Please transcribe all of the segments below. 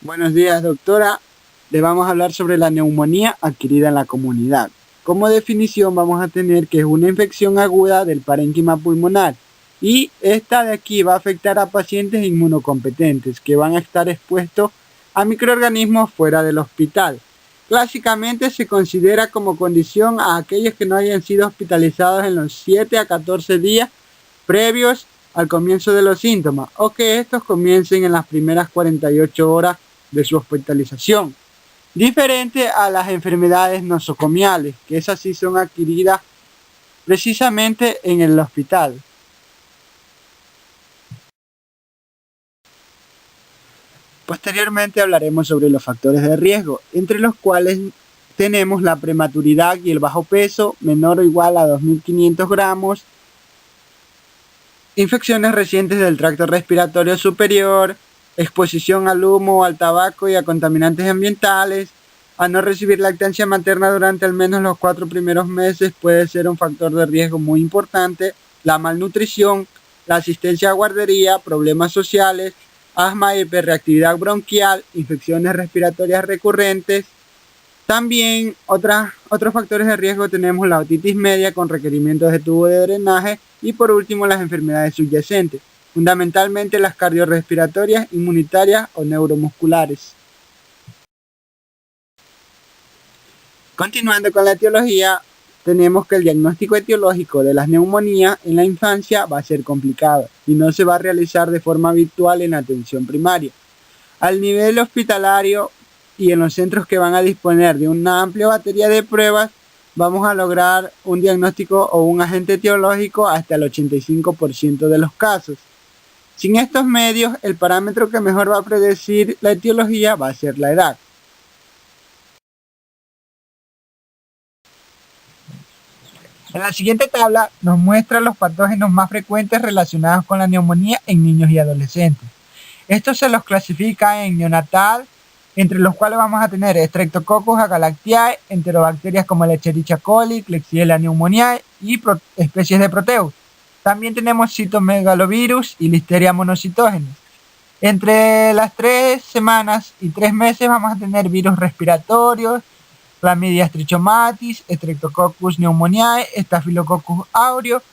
Buenos días, doctora. Le vamos a hablar sobre la neumonía adquirida en la comunidad. Como definición vamos a tener que es una infección aguda del parénquima pulmonar y esta de aquí va a afectar a pacientes inmunocompetentes que van a estar expuestos a microorganismos fuera del hospital. Clásicamente se considera como condición a aquellos que no hayan sido hospitalizados en los 7 a 14 días previos al comienzo de los síntomas o que estos comiencen en las primeras 48 horas de su hospitalización, diferente a las enfermedades nosocomiales, que esas sí son adquiridas precisamente en el hospital. Posteriormente hablaremos sobre los factores de riesgo, entre los cuales tenemos la prematuridad y el bajo peso, menor o igual a 2.500 gramos, infecciones recientes del tracto respiratorio superior, exposición al humo, al tabaco y a contaminantes ambientales, a no recibir lactancia materna durante al menos los 4 primeros meses puede ser un factor de riesgo muy importante, la malnutrición, la asistencia a guardería, problemas sociales, asma, hiperreactividad bronquial, infecciones respiratorias recurrentes. También otros factores de riesgo tenemos la otitis media con requerimientos de tubo de drenaje y por último las enfermedades subyacentes, fundamentalmente las cardiorrespiratorias, inmunitarias o neuromusculares. Continuando con la etiología, tenemos que el diagnóstico etiológico de las neumonías en la infancia va a ser complicado y no se va a realizar de forma habitual en atención primaria. Al nivel hospitalario y en los centros que van a disponer de una amplia batería de pruebas, vamos a lograr un diagnóstico o un agente etiológico hasta el 85% de los casos. Sin estos medios, el parámetro que mejor va a predecir la etiología va a ser la edad. En la siguiente tabla nos muestra los patógenos más frecuentes relacionados con la neumonía en niños y adolescentes. Estos se los clasifica en neonatal, entre los cuales vamos a tener Streptococcus agalactiae, enterobacterias como el Escherichia coli, Klebsiella pneumoniae y especies de Proteus. También tenemos citomegalovirus y Listeria monocytogenes. Entre las 3 semanas y 3 meses vamos a tener virus respiratorios, Chlamydia trichomatis, Streptococcus pneumoniae, Staphylococcus aureus,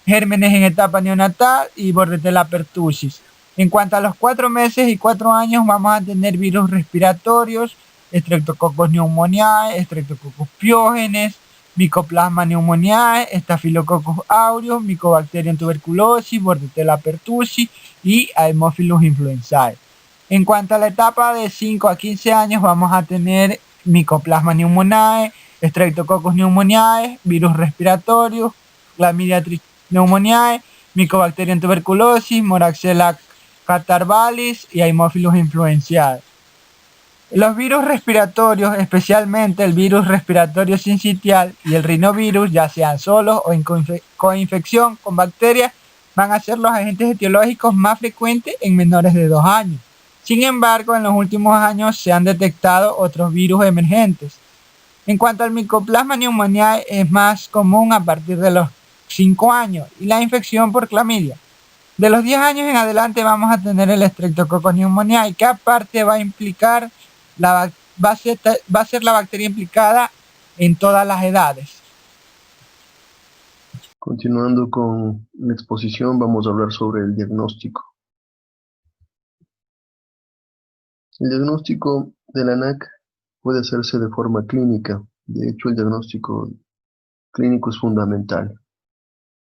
gérmenes en etapa neonatal y Bordetella pertussis. En cuanto a los 4 meses y 4 años vamos a tener virus respiratorios, Streptococcus pneumoniae, Streptococcus pyogenes, Mycoplasma pneumoniae, Staphylococcus aureus, Mycobacterium tuberculosis, Bordetella pertussis y Haemophilus influenzae. En cuanto a la etapa de 5 a 15 años vamos a tener Mycoplasma pneumoniae, Streptococcus pneumoniae, virus respiratorios, Chlamydia pneumoniae, Mycobacterium tuberculosis, Moraxella catarrhalis y Haemophilus influenzae. Los virus respiratorios, especialmente el virus respiratorio sincitial y el rinovirus, ya sean solos o en coinfección con bacterias, van a ser los agentes etiológicos más frecuentes en menores de 2 años. Sin embargo, en los últimos años se han detectado otros virus emergentes. En cuanto al Mycoplasma pneumoniae, es más común a partir de los 5 años y la infección por clamidia. De los 10 años en adelante vamos a tener el Streptococcus pneumoniae, que aparte va a implicar va a ser la bacteria implicada en todas las edades. Continuando con la exposición, vamos a hablar sobre el diagnóstico. El diagnóstico de la NAC puede hacerse de forma clínica. De hecho, el diagnóstico clínico es fundamental.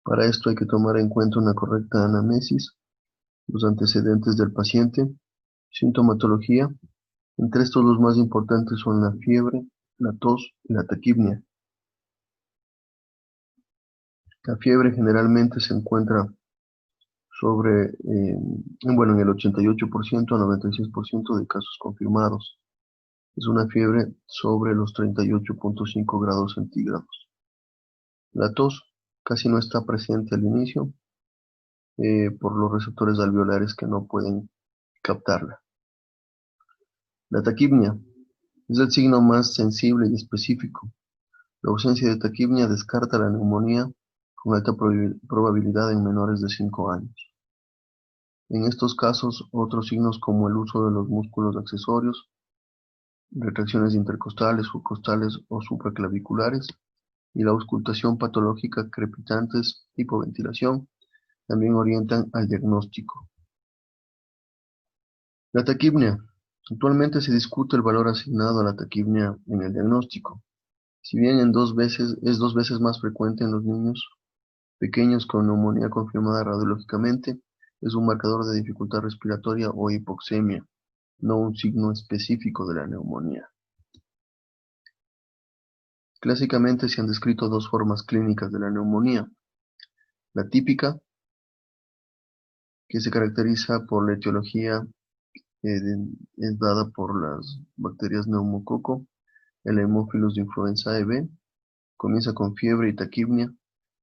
Para esto hay que tomar en cuenta una correcta anamnesis, los antecedentes del paciente, sintomatología. Entre estos los más importantes son la fiebre, la tos y la taquipnia. La fiebre generalmente se encuentra en el 88% a 96% de casos confirmados. Es una fiebre sobre los 38.5 grados centígrados. La tos casi no está presente al inicio por los receptores alveolares que no pueden captarla. La taquipnia es el signo más sensible y específico. La ausencia de taquipnia descarta la neumonía con alta probabilidad en menores de 5 años. En estos casos, otros signos como el uso de los músculos accesorios, retracciones intercostales, subcostales o supraclaviculares, y la auscultación patológica, crepitantes, hipoventilación, también orientan al diagnóstico. La taquipnea. Actualmente se discute el valor asignado a la taquipnea en el diagnóstico. Si bien es 2 veces más frecuente en los niños pequeños con neumonía confirmada radiológicamente, es un marcador de dificultad respiratoria o hipoxemia, no un signo específico de la neumonía. Clásicamente se han descrito dos formas clínicas de la neumonía. La típica, que se caracteriza por la etiología es dada por las bacterias neumococo, el Haemophilus de influenza B, comienza con fiebre y taquipnea,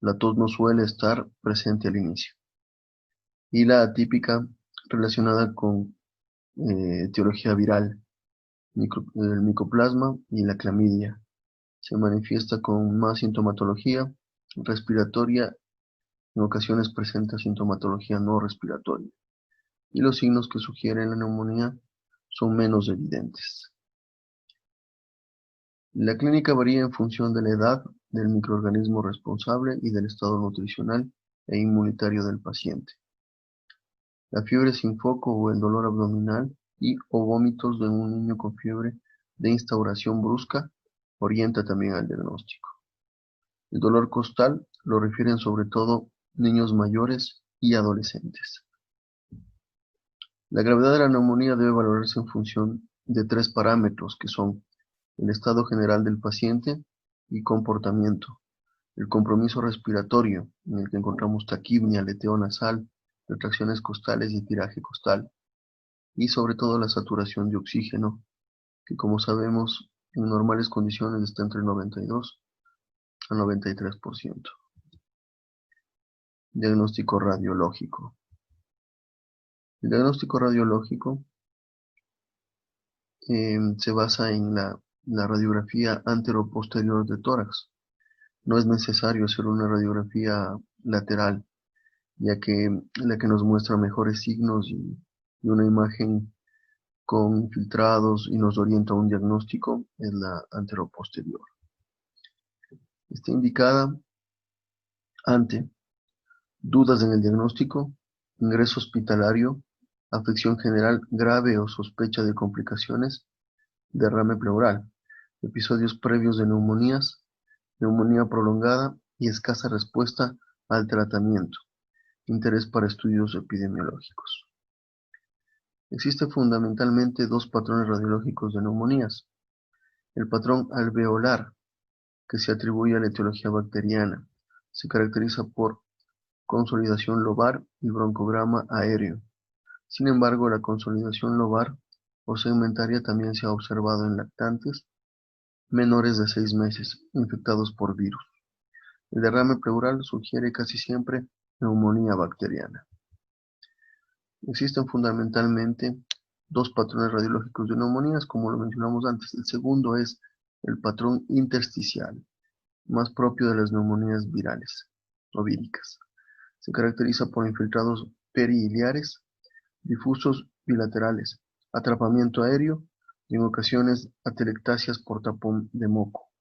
la tos no suele estar presente al inicio. Y la atípica, relacionada con etiología viral, el micoplasma y la clamidia. Se manifiesta con más sintomatología respiratoria, en ocasiones presenta sintomatología no respiratoria, y los signos que sugieren la neumonía son menos evidentes. La clínica varía en función de la edad, del microorganismo responsable y del estado nutricional e inmunitario del paciente. La fiebre sin foco o el dolor abdominal y o vómitos de un niño con fiebre de instauración brusca orienta también al diagnóstico. El dolor costal lo refieren sobre todo niños mayores y adolescentes. La gravedad de la neumonía debe valorarse en función de 3 parámetros que son el estado general del paciente y comportamiento, el compromiso respiratorio, en el que encontramos taquipnea, aleteo nasal, retracciones costales y tiraje costal, y sobre todo la saturación de oxígeno, que como sabemos en normales condiciones está entre 92 a 93%. Diagnóstico radiológico. El diagnóstico radiológico se basa en la radiografía antero-posterior de tórax. No es necesario hacer una radiografía lateral, ya que la que nos muestra mejores signos y una imagen con filtrados y nos orienta a un diagnóstico es la antero-posterior. Está indicada ante dudas en el diagnóstico, ingreso hospitalario, afección general grave o sospecha de complicaciones, derrame pleural, episodios previos de neumonías, neumonía prolongada y escasa respuesta al tratamiento, interés para estudios epidemiológicos. Existen fundamentalmente dos patrones radiológicos de neumonías. El patrón alveolar, que se atribuye a la etiología bacteriana, se caracteriza por consolidación lobar y broncograma aéreo. Sin embargo, la consolidación lobar o segmentaria también se ha observado en lactantes menores de 6 meses infectados por virus. El derrame pleural sugiere casi siempre neumonía bacteriana. Existen fundamentalmente dos patrones radiológicos de neumonías, como lo mencionamos antes. El segundo es el patrón intersticial, más propio de las neumonías virales o víricas. Se caracteriza por infiltrados perihiliares, difusos bilaterales, atrapamiento aéreo y en ocasiones atelectasias por tapón de moco,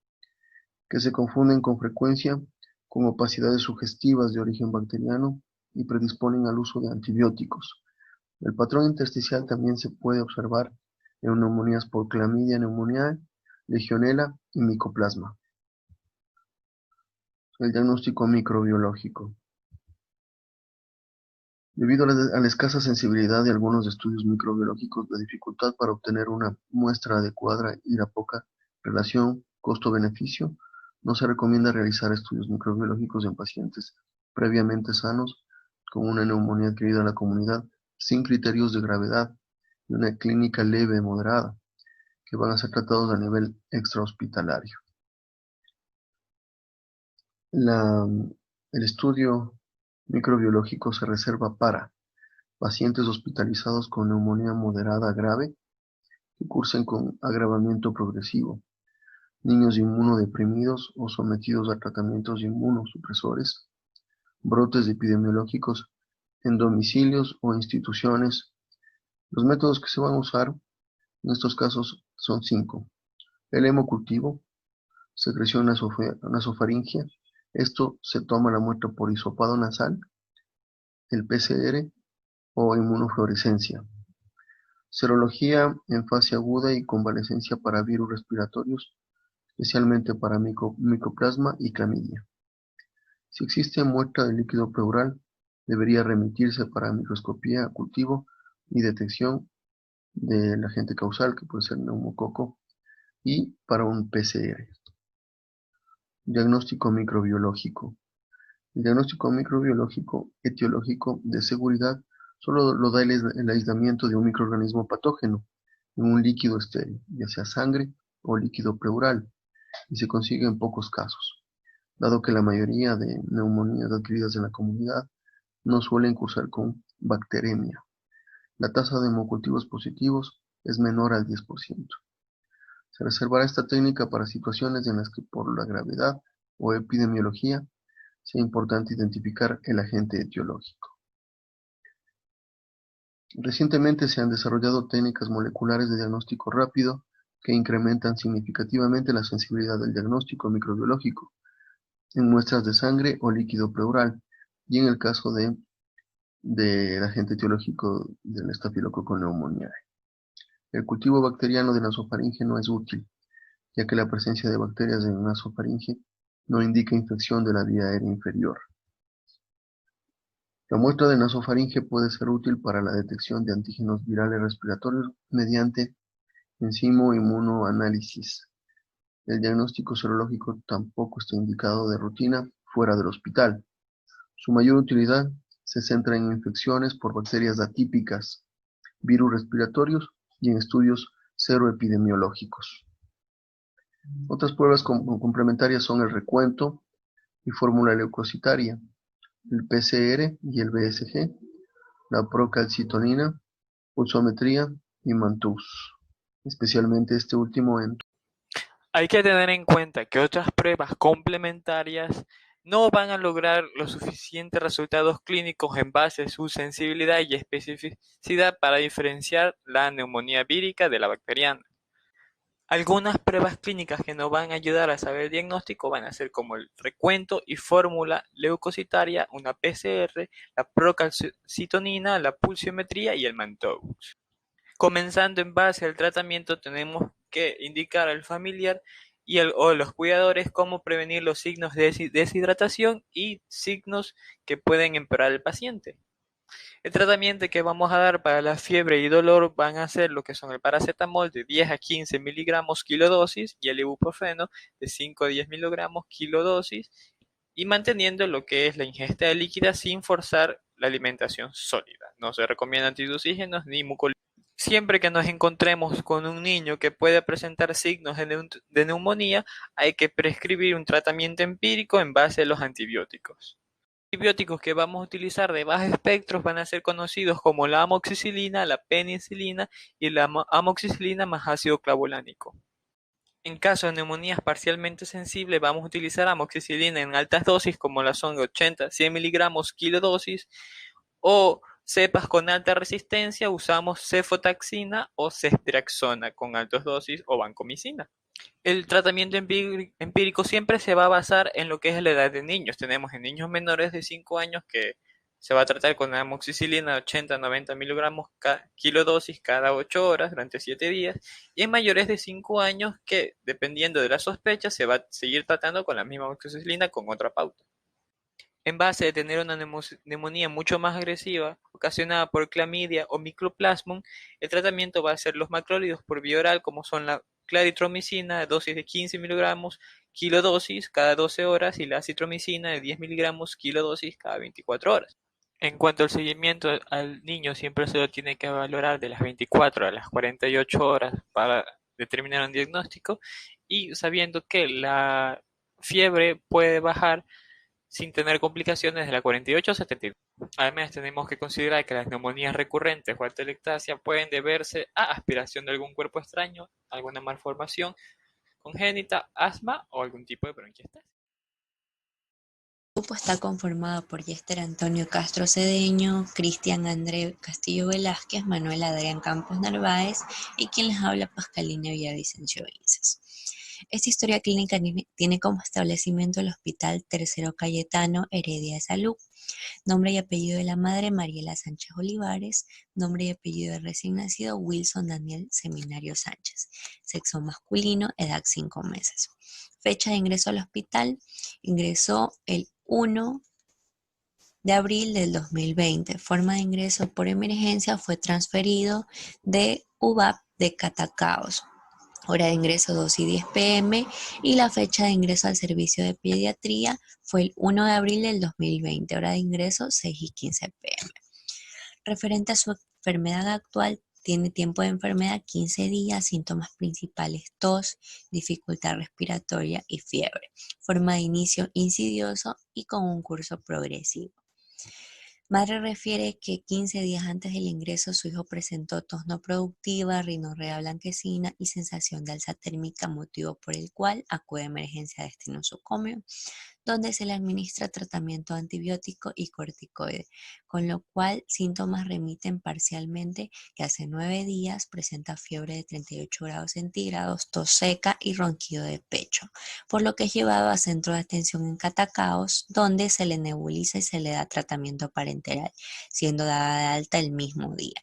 que se confunden con frecuencia con opacidades sugestivas de origen bacteriano y predisponen al uso de antibióticos. El patrón intersticial también se puede observar en neumonías por clamidia neumoniae, legionela y micoplasma. El diagnóstico microbiológico. Debido a la escasa sensibilidad de algunos estudios microbiológicos, la dificultad para obtener una muestra adecuada y la poca relación costo-beneficio, no se recomienda realizar estudios microbiológicos en pacientes previamente sanos con una neumonía adquirida en la comunidad sin criterios de gravedad y una clínica leve o moderada, que van a ser tratados a nivel extrahospitalario. El estudio microbiológico se reserva para pacientes hospitalizados con neumonía moderada grave que cursen con agravamiento progresivo, niños inmunodeprimidos o sometidos a tratamientos inmunosupresores, brotes epidemiológicos en domicilios o instituciones. Los métodos que se van a usar en estos casos son 5. El hemocultivo, secreción nasofaringea. Esto se toma la muestra por hisopado nasal, el PCR o inmunofluorescencia. Serología en fase aguda y convalescencia para virus respiratorios, especialmente para micoplasma y clamidia. Si existe muestra de líquido pleural, debería remitirse para microscopía, cultivo y detección del agente causal, que puede ser neumococo, y para un PCR. Diagnóstico microbiológico. El diagnóstico microbiológico etiológico de seguridad solo lo da el aislamiento de un microorganismo patógeno en un líquido estéril, ya sea sangre o líquido pleural, y se consigue en pocos casos, dado que la mayoría de neumonías adquiridas en la comunidad no suelen cursar con bacteremia. La tasa de hemocultivos positivos es menor al 10%. Se reservará esta técnica para situaciones en las que por la gravedad o epidemiología sea importante identificar el agente etiológico. Recientemente se han desarrollado técnicas moleculares de diagnóstico rápido que incrementan significativamente la sensibilidad del diagnóstico microbiológico en muestras de sangre o líquido pleural y en el caso del agente etiológico del Staphylococcus pneumoniae. El cultivo bacteriano de nasofaringe no es útil, ya que la presencia de bacterias en nasofaringe no indica infección de la vía aérea inferior. La muestra de nasofaringe puede ser útil para la detección de antígenos virales respiratorios mediante enzimo-inmunoanálisis. El diagnóstico serológico tampoco está indicado de rutina fuera del hospital. Su mayor utilidad se centra en infecciones por bacterias atípicas, virus respiratorios y en estudios seroepidemiológicos. Otras pruebas complementarias son el recuento y fórmula leucocitaria, el PCR y el BSG, la procalcitonina, pulsometría y Mantoux, especialmente este último en. Hay que tener en cuenta que otras pruebas complementarias no van a lograr los suficientes resultados clínicos en base a su sensibilidad y especificidad para diferenciar la neumonía vírica de la bacteriana. Algunas pruebas clínicas que nos van a ayudar a saber el diagnóstico van a ser como el recuento y fórmula leucocitaria, una PCR, la procalcitonina, la pulsiometría y el Mantoux. Comenzando en base al tratamiento, tenemos que indicar al familiar o los cuidadores cómo prevenir los signos de deshidratación y signos que pueden empeorar al paciente. El tratamiento que vamos a dar para la fiebre y dolor van a ser lo que son el paracetamol de 10 a 15 miligramos kilodosis y el ibuprofeno de 5 a 10 miligramos kilodosis, y manteniendo lo que es la ingesta líquida sin forzar la alimentación sólida. No se recomiendan antitussígenos ni mucolíticos. Siempre que nos encontremos con un niño que puede presentar signos de neumonía, hay que prescribir un tratamiento empírico en base a los antibióticos. Los antibióticos que vamos a utilizar de bajo espectro van a ser conocidos como la amoxicilina, la penicilina y la amoxicilina más ácido clavulánico. En caso de neumonías parcialmente sensibles, vamos a utilizar amoxicilina en altas dosis, como la son de 80 a 100 miligramos kilodosis, o cepas con alta resistencia, usamos cefotaxina o ceftriaxona con altas dosis o vancomicina. El tratamiento empírico siempre se va a basar en lo que es la edad de niños. Tenemos en niños menores de 5 años que se va a tratar con amoxicilina de 80 a 90 miligramos kilodosis cada 8 horas durante 7 días. Y en mayores de 5 años que, dependiendo de la sospecha, se va a seguir tratando con la misma amoxicilina con otra pauta. En base a tener una neumonía mucho más agresiva, ocasionada por clamidia o micoplasmum, el tratamiento va a ser los macrólidos por vía oral, como son la claritromicina de dosis de 15 miligramos kilodosis cada 12 horas y la acitromicina de 10 miligramos kilodosis cada 24 horas. En cuanto al seguimiento al niño, siempre se lo tiene que valorar de las 24 a las 48 horas para determinar un diagnóstico, y sabiendo que la fiebre puede bajar sin tener complicaciones de la 48 a 72. Además, tenemos que considerar que las neumonías recurrentes o atelectasia pueden deberse a aspiración de algún cuerpo extraño, alguna malformación congénita, asma o algún tipo de bronquiectasis. cupo está conformado por Yester Antonio Castro Cedeño, Cristian André Castillo Velázquez, Manuel Adrián Campos Narváez y quien les habla Pascalina Villavicencio Vinces. Esta historia clínica tiene como establecimiento el Hospital Tercero Cayetano Heredia de Salud. Nombre y apellido de la madre Mariela Sánchez Olivares. Nombre y apellido del recién nacido Wilson Daniel Seminario Sánchez. Sexo masculino, edad 5 meses. Fecha de ingreso al hospital. Ingresó el 1 de abril del 2020. Forma de ingreso por emergencia, fue transferido de UBAP de Catacaos. Hora de ingreso 2:10 p.m. y la fecha de ingreso al servicio de pediatría fue el 1 de abril del 2020. Hora de ingreso 6:15 p.m. Referente a su enfermedad actual, tiene tiempo de enfermedad 15 días, síntomas principales tos, dificultad respiratoria y fiebre. Forma de inicio insidioso y con un curso progresivo. Madre refiere que 15 días antes del ingreso su hijo presentó tos no productiva, rinorrea blanquecina y sensación de alza térmica, motivo por el cual acude a emergencia de este nosocomio, donde se le administra tratamiento antibiótico y corticoide, con lo cual síntomas remiten parcialmente que hace 9 días presenta fiebre de 38 grados centígrados, tos seca y ronquido de pecho, por lo que es llevado a centro de atención en Catacaos, donde se le nebuliza y se le da tratamiento parenteral, siendo dada de alta el mismo día.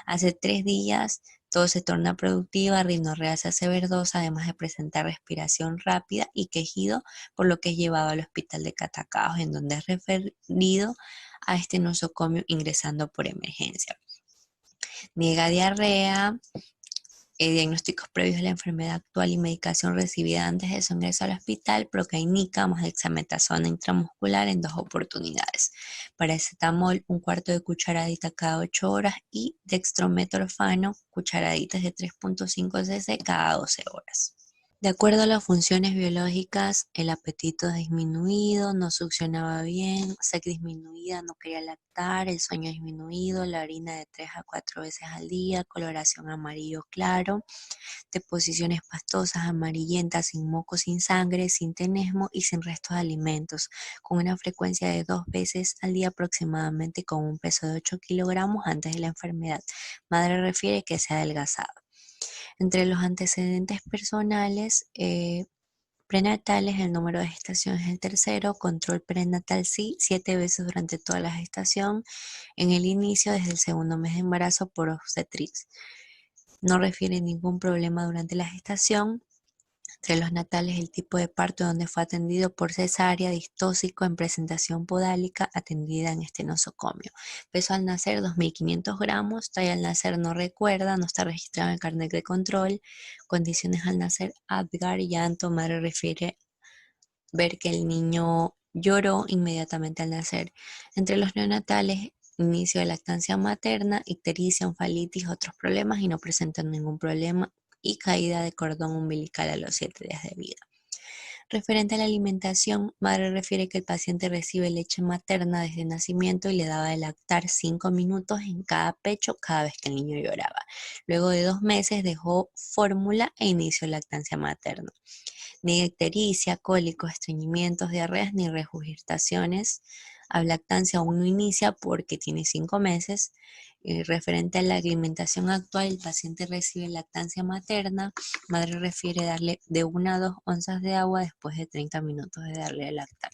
Hace 3 días todo se torna productiva, rinorrea se hace verdosa, además de presentar respiración rápida y quejido, por lo que es llevado al hospital de Catacaos, en donde es referido a este nosocomio ingresando por emergencia. Niega diarrea, diagnósticos previos de la enfermedad actual y medicación recibida antes de su ingreso al hospital, procainica más dexametasona intramuscular en 2 oportunidades, paracetamol 1/4 de cucharadita cada 8 horas y dextrometorfano cucharaditas de 3.5 cc cada 12 horas. De acuerdo a las funciones biológicas, el apetito disminuido, no succionaba bien, sed disminuida, no quería lactar, el sueño disminuido, la orina de 3 a 4 veces al día, coloración amarillo claro, deposiciones pastosas, amarillentas, sin moco, sin sangre, sin tenesmo y sin restos de alimentos, con una frecuencia de 2 veces al día aproximadamente, con un peso de 8 kilogramos antes de la enfermedad. Madre refiere que se ha adelgazado. Entre los antecedentes personales prenatales, el número de gestación es el tercero, control prenatal sí, 7 veces durante toda la gestación, en el inicio desde el segundo mes de embarazo por obstetricia. No refiere ningún problema durante la gestación. Entre los natales, el tipo de parto donde fue atendido por cesárea, distóxico en presentación podálica, atendida en este nosocomio. Peso al nacer 2.500 gramos, talla al nacer no recuerda, no está registrado en el carnet de control. Condiciones al nacer, Apgar, llanto, madre refiere ver que el niño lloró inmediatamente al nacer. Entre los neonatales, inicio de lactancia materna, ictericia, oncefalitis, otros problemas y no presentan ningún problema y caída de cordón umbilical a los 7 días de vida. Referente a la alimentación, madre refiere que el paciente recibe leche materna desde nacimiento y le daba de lactar 5 minutos en cada pecho cada vez que el niño lloraba. Luego de 2 meses dejó fórmula e inició lactancia materna. Ni ictericia, cólicos, estreñimientos, diarreas ni regurgitaciones. A lactancia aún no inicia porque tiene 5 meses. Referente a la alimentación actual, el paciente recibe lactancia materna. Madre refiere darle de 1 a 2 onzas de agua después de 30 minutos de darle a lactar.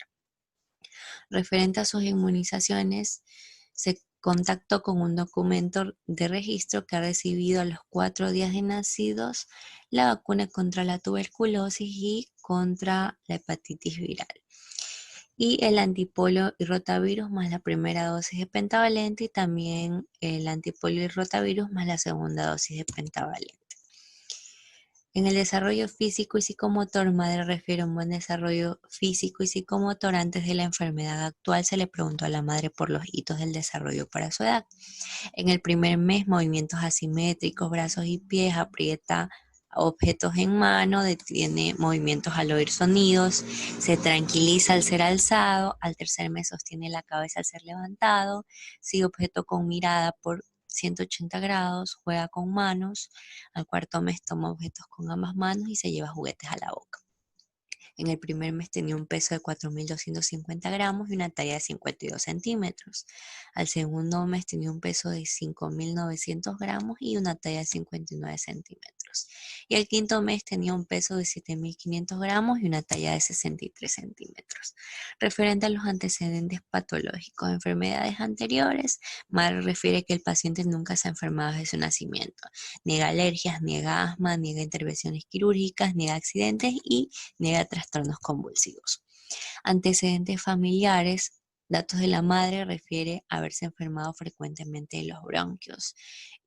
Referente a sus inmunizaciones, se contactó con un documento de registro que ha recibido a los 4 días de nacidos la vacuna contra la tuberculosis y contra la hepatitis viral. Y el antipolio y rotavirus más la primera dosis de pentavalente y también el antipolio y rotavirus más la segunda dosis de pentavalente. En el desarrollo físico y psicomotor, madre refiere a un buen desarrollo físico y psicomotor. Antes de la enfermedad actual se le preguntó a la madre por los hitos del desarrollo para su edad. En el primer mes, movimientos asimétricos, brazos y pies, aprieta objetos en mano, detiene movimientos al oír sonidos, se tranquiliza al ser alzado, al tercer mes sostiene la cabeza al ser levantado, sigue objeto con mirada por 180 grados, juega con manos, al cuarto mes toma objetos con ambas manos y se lleva juguetes a la boca. En el primer mes tenía un peso de 4.250 gramos y una talla de 52 centímetros. Al segundo mes tenía un peso de 5.900 gramos y una talla de 59 centímetros. Y el quinto mes tenía un peso de 7.500 gramos y una talla de 63 centímetros. Referente a los antecedentes patológicos, enfermedades anteriores, Madre refiere que el paciente nunca se ha enfermado desde su nacimiento. Niega alergias, niega asma, niega intervenciones quirúrgicas, niega accidentes y niega trastornos convulsivos. Antecedentes familiares. Datos de la madre refiere a haberse enfermado frecuentemente de los bronquios.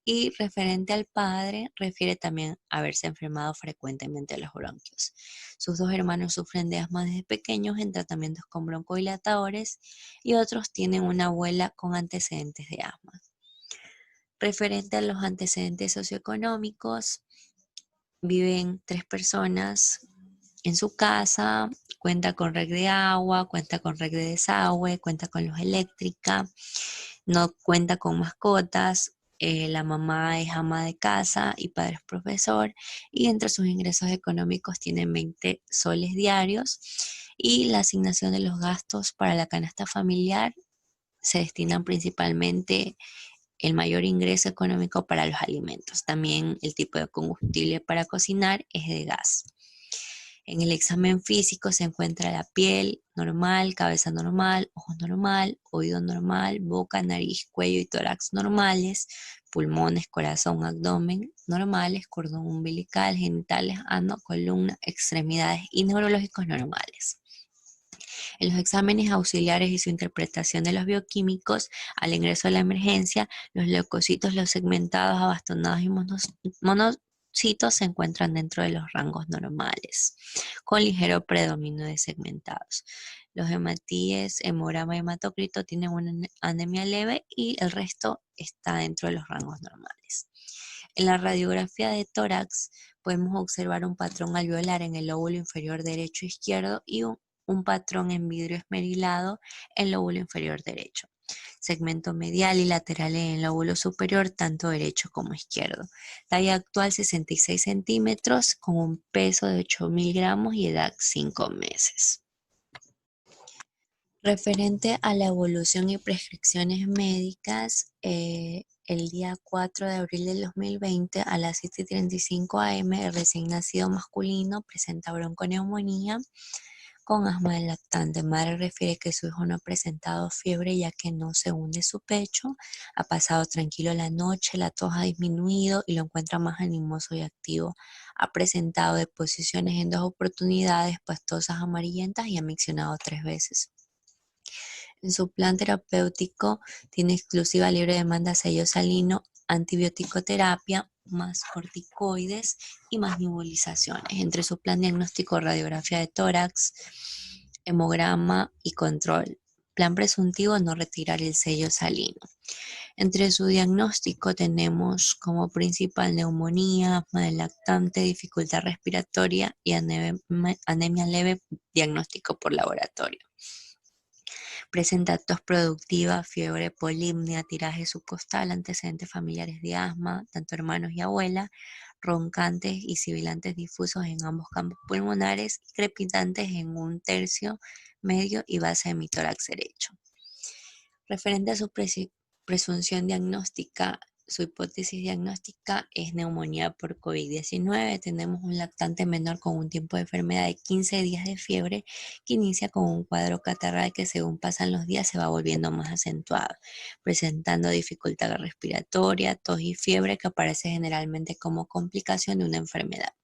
Y referente al padre, refiere también a haberse enfermado frecuentemente de los bronquios. Sus dos hermanos sufren de asma desde pequeños en tratamientos con broncodilatadores y otros tienen una abuela con antecedentes de asma. Referente a los antecedentes socioeconómicos, viven 3 personas en su casa, cuenta con red de agua, cuenta con red de desagüe, cuenta con luz eléctrica, no cuenta con mascotas, la mamá es ama de casa y padre es profesor, y entre sus ingresos económicos tienen 20 soles diarios, y la asignación de los gastos para la canasta familiar se destinan principalmente el mayor ingreso económico para los alimentos. También el tipo de combustible para cocinar es de gas. En el examen físico se encuentra la piel normal, cabeza normal, ojos normal, oído normal, boca, nariz, cuello y tórax normales, pulmones, corazón, abdomen normales, cordón umbilical, genitales, ano, columna, extremidades y neurológicos normales. En los exámenes auxiliares y su interpretación de los bioquímicos, al ingreso a la emergencia, los leucocitos, los segmentados, abastonados y monocitos se encuentran dentro de los rangos normales, con ligero predominio de segmentados. Los hematíes, hemograma y hematocrito tienen una anemia leve y el resto está dentro de los rangos normales. En la radiografía de tórax podemos observar un patrón alveolar en el lóbulo inferior derecho e izquierdo y un patrón en vidrio esmerilado en el lóbulo inferior derecho. Segmento medial y lateral en el lóbulo superior, tanto derecho como izquierdo. Talla actual 66 centímetros, con un peso de 8.000 gramos y edad 5 meses. Referente a la evolución y prescripciones médicas, el día 4 de abril del 2020 a las 7:35 am, el recién nacido masculino presenta bronconeumonía con asma del lactante. Madre refiere que su hijo no ha presentado fiebre ya que no se hunde su pecho, ha pasado tranquilo la noche, la tos ha disminuido y lo encuentra más animoso y activo. Ha presentado deposiciones en 2 oportunidades, pastosas amarillentas y ha miccionado 3 veces. En su plan terapéutico tiene exclusiva libre demanda sello salino, antibiótico-terapia, más corticoides y más nebulizaciones. Entre su plan diagnóstico, radiografía de tórax, hemograma y control. Plan presuntivo, no retirar el sello salino. Entre su diagnóstico tenemos como principal neumonía, asma del lactante, dificultad respiratoria y anemia leve, diagnóstico por laboratorio. Presenta tos productiva, fiebre, polimnia, tiraje subcostal, antecedentes familiares de asma, tanto hermanos y abuela, roncantes y sibilantes difusos en ambos campos pulmonares y crepitantes en un tercio, medio y base de mi tórax derecho. Referente a su presunción diagnóstica, su hipótesis diagnóstica es neumonía por COVID-19. Tenemos un lactante menor con un tiempo de enfermedad de 15 días de fiebre que inicia con un cuadro catarral que según pasan los días se va volviendo más acentuado, presentando dificultad respiratoria, tos y fiebre que aparece generalmente como complicación de una enfermedad.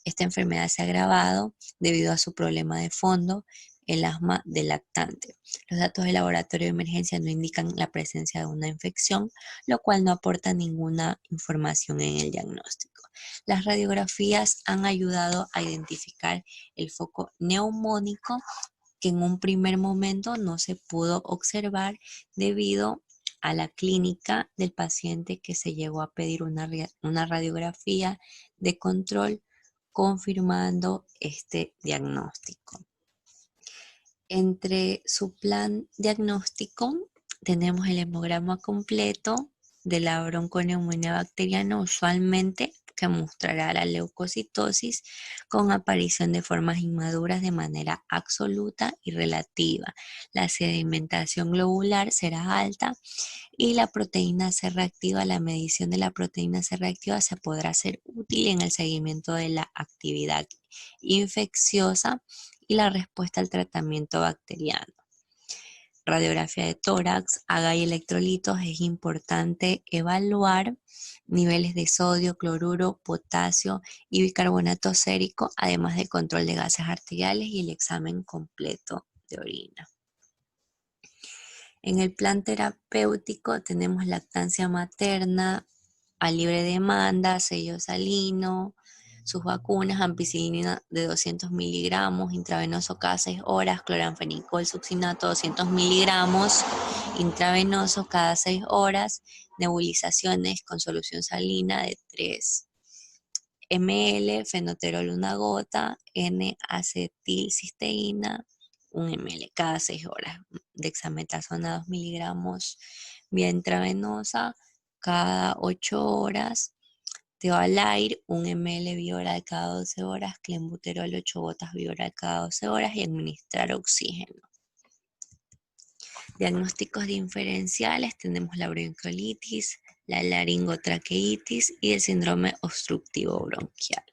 Esta enfermedad se ha agravado debido a su problema de fondo, el asma del lactante. Los datos del laboratorio de emergencia no indican la presencia de una infección, lo cual no aporta ninguna información en el diagnóstico. Las radiografías han ayudado a identificar el foco neumónico que en un primer momento no se pudo observar debido a la clínica del paciente que se llegó a pedir una radiografía de control confirmando este diagnóstico. Entre su plan diagnóstico tenemos el hemograma completo, de la bronconeumonía bacteriana, usualmente que mostrará la leucocitosis con aparición de formas inmaduras de manera absoluta y relativa. La sedimentación globular será alta y la proteína C reactiva, la medición de la proteína C reactiva se podrá ser útil en el seguimiento de la actividad infecciosa y la respuesta al tratamiento bacteriano. Radiografía de tórax, AGA y electrolitos. Es importante evaluar niveles de sodio, cloruro, potasio y bicarbonato sérico, además de control de gases arteriales y el examen completo de orina. En el plan terapéutico tenemos lactancia materna a libre demanda, sello salino, sus vacunas, ampicilina de 200 miligramos, intravenoso cada 6 horas, cloranfenicol succinato 200 miligramos, intravenoso cada 6 horas, nebulizaciones con solución salina de 3 ml, fenoterol una gota, N-acetilcisteína 1 ml cada 6 horas, dexametasona 2 miligramos vía intravenosa cada 8 horas, Teoalair 1 ml vía oral cada 12 horas, clenbuterol 8 gotas vía oral cada 12 horas y administrar oxígeno. Diagnósticos diferenciales: tenemos la bronquiolitis, la laringotraqueitis y el síndrome obstructivo bronquial.